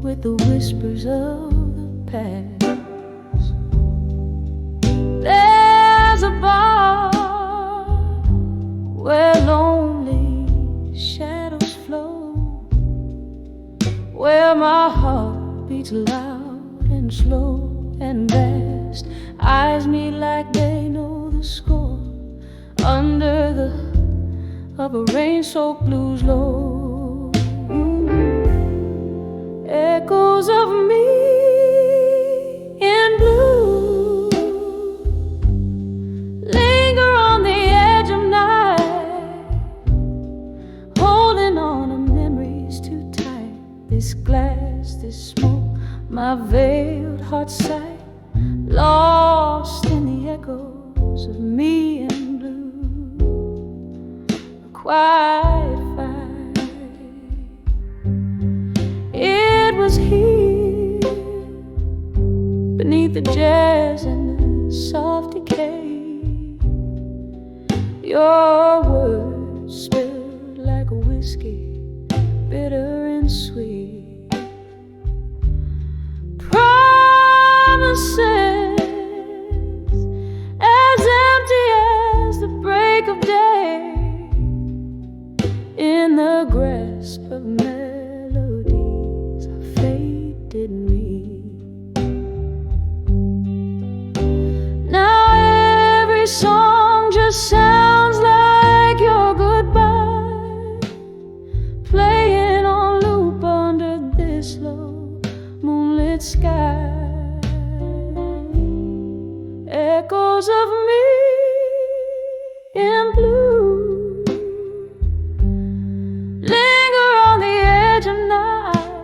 with the whispers of the past. There's a bar where lonely shadows flow, where my heart beats loud and slow and vast. Eyes meet like they know the score, under the of a rain-soaked blues low. Echoes of me in blue linger on the edge of night, holding on to memories too tight. This glass, this smoke, my veiled heart sight, lost in the echoes of me in blue. A quiet fight. It was here, beneath the jazz and the soft decay. Your words spilled like a whiskey, bitter and sweet. Promises as empty as the break of day, in the grasp of melodies our fate didn't meet. Now every song just sounds like your goodbye, playing on loop under this low moonlit sky. Echoes of me in blue linger on the edge of night,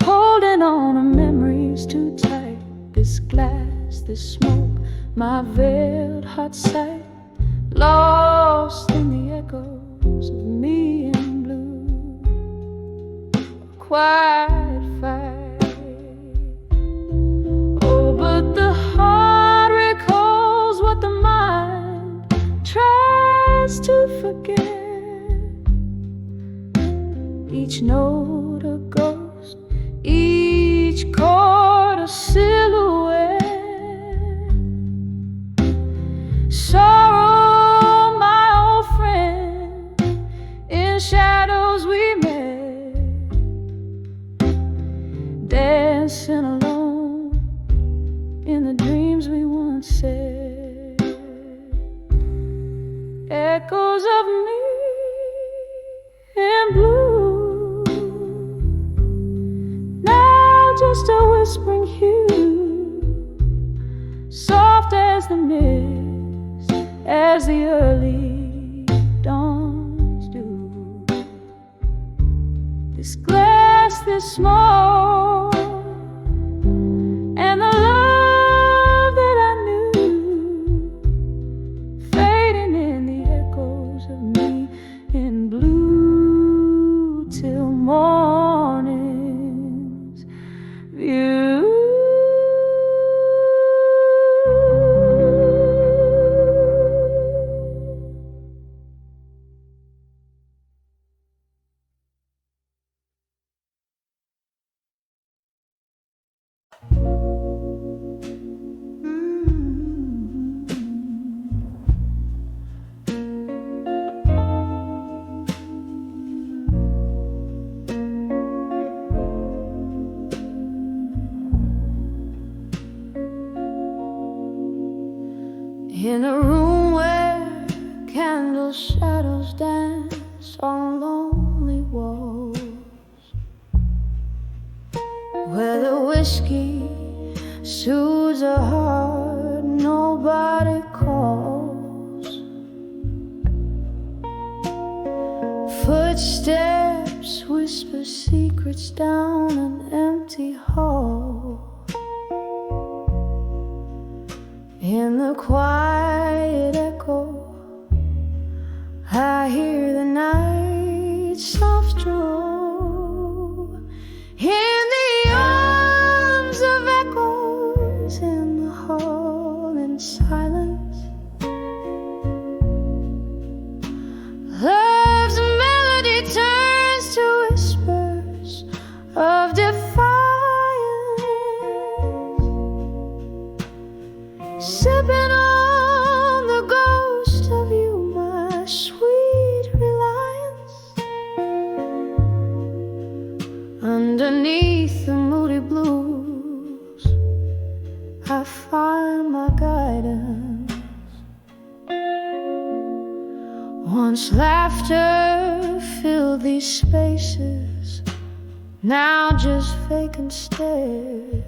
holding on to memories too tight. This glass, this smoke, my veiled heart sight, lost in the echoes of me in blue. A quiet fight. Oh, but the heart recalls what the mind tries to forget. Each note a ghost, each chord a silhouette. Sorrow, my old friend, in shadows we met, dancing alone in the dreams we once said. Echoes of me in blue, now just a whispering hue, soft as the mist, as the early dawns do. This glass, this smoke, and the love that I knew, fading in the echoes of me in blue till morning's view. In a room where candle shadows dance on lonely walls, where the whiskey soothes a heart nobody calls. Footsteps whisper secrets down an empty hall. In the quiet echo, I hear the night soft drawl. In the arms of echoes, in the hall in silence, love's melody turns to whispers Underneath the moody blues, I find my guidance. Once laughter filled these spaces, now just vacant stares.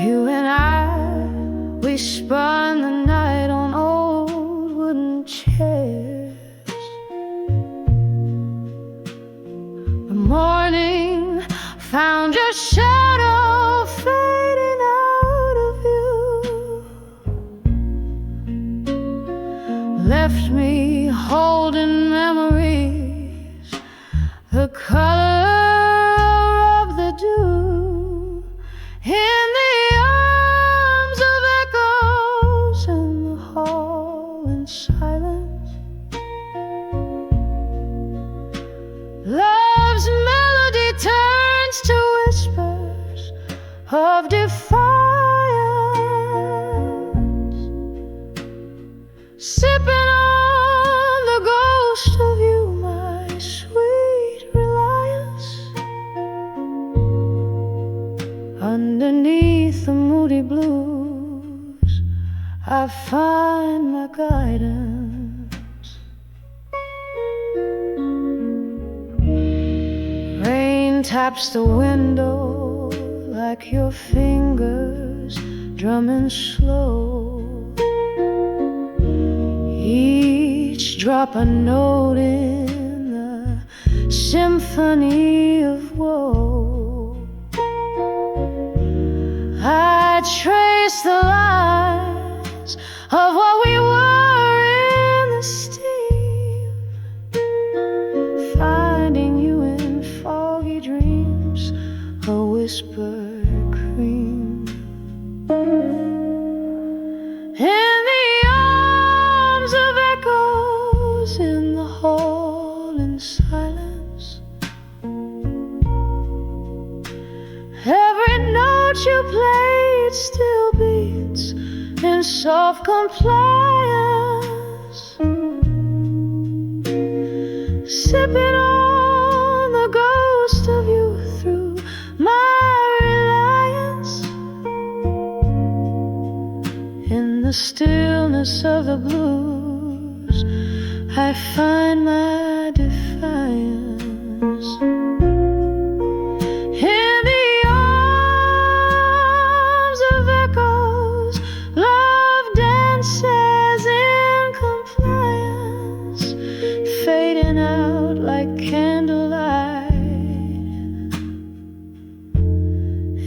You and I, we spun the night on old wooden chairs. The morning found your shadow fading out of view, left me holding memories, the color of the dew, in the arms of echoes in the hall in silence. Love's melody turns to whispers of defiance, sipping on the ghost of you, my sweet reliance. Underneath the moody blues, I find my guidance. Rain taps the window like your fingers drumming slow, each drop a note in the symphony of woe. I trace the lines of what we were in the steam, finding you in foggy dreams, a whispered cream. In the arms of echoes in the hall in silence, every note you played still beats in soft compliance, sipping on the ghost of you through my reliance. In the stillness of the blues, I find my defiance. In the arms of echoes, love dances in compliance, fading out like candlelight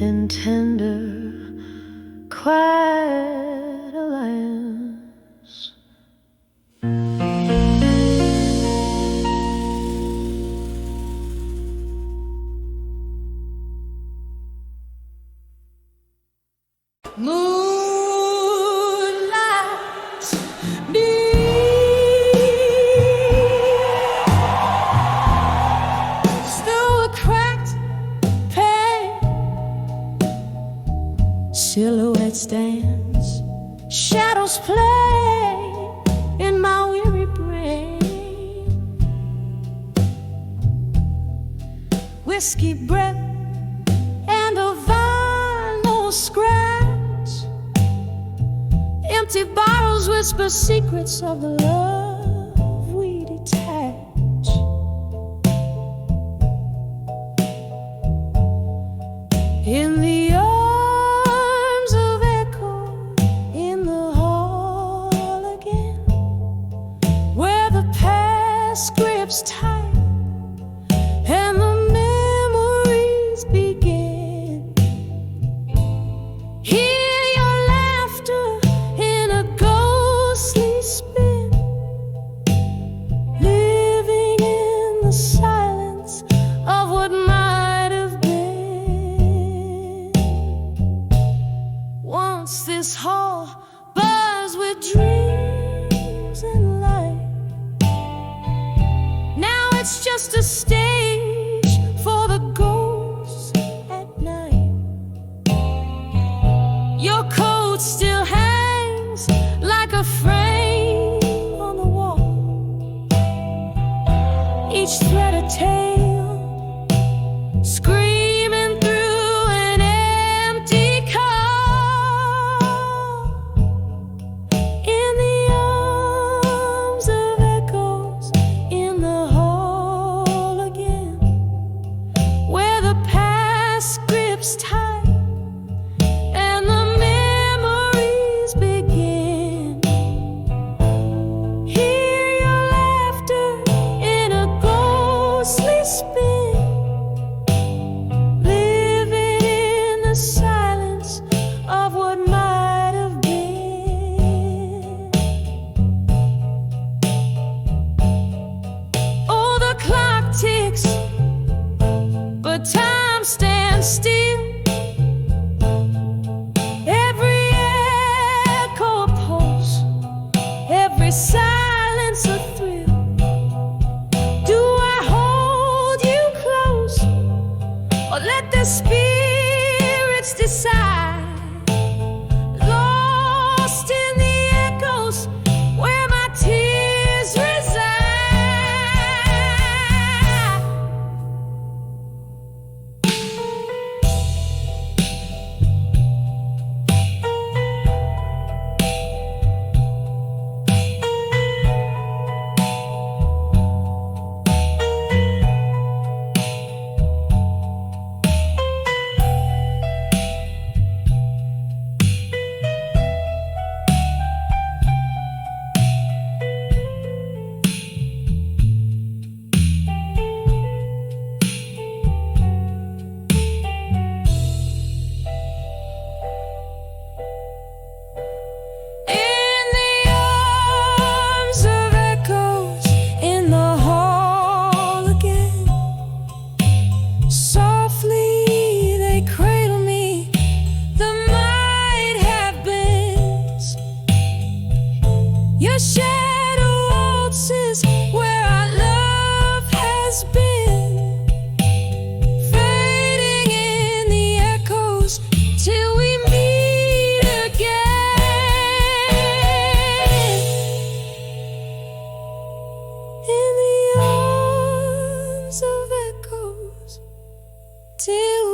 in tender, quiet alliance. Moonlight beams through a cracked pane, silhouettes dance, shadows play in my weary brain. Whiskey breath and a vinyl scratch, empty bottles whisper secrets of the love we detach. In the arms of echo, in the hall again, where the past grips tight and the memories begin. Hear your laughter in a ghostly spin, living in the silence of what might have been. Once this hall buzzed with dreams and light, now it's just a stage for the ghosts at night. Your coat still hangs like a frame on the wall, each thread a tale this time, and the memories begin. Hear your laughter in a ghostly spin, living in the silence of what might have been. Oh, the clock ticks, but time stands still. Every echo a pulse, every silence a thrill. Do I hold you close, or let the spirits decide? Lost in the echoes where my tears reside. In the arms of echoes, in the hall again, softly they cradle me, the might have beens. Your shadow waltzes where our love has been, fading in the echoes till we meet again. In the arms of echoes till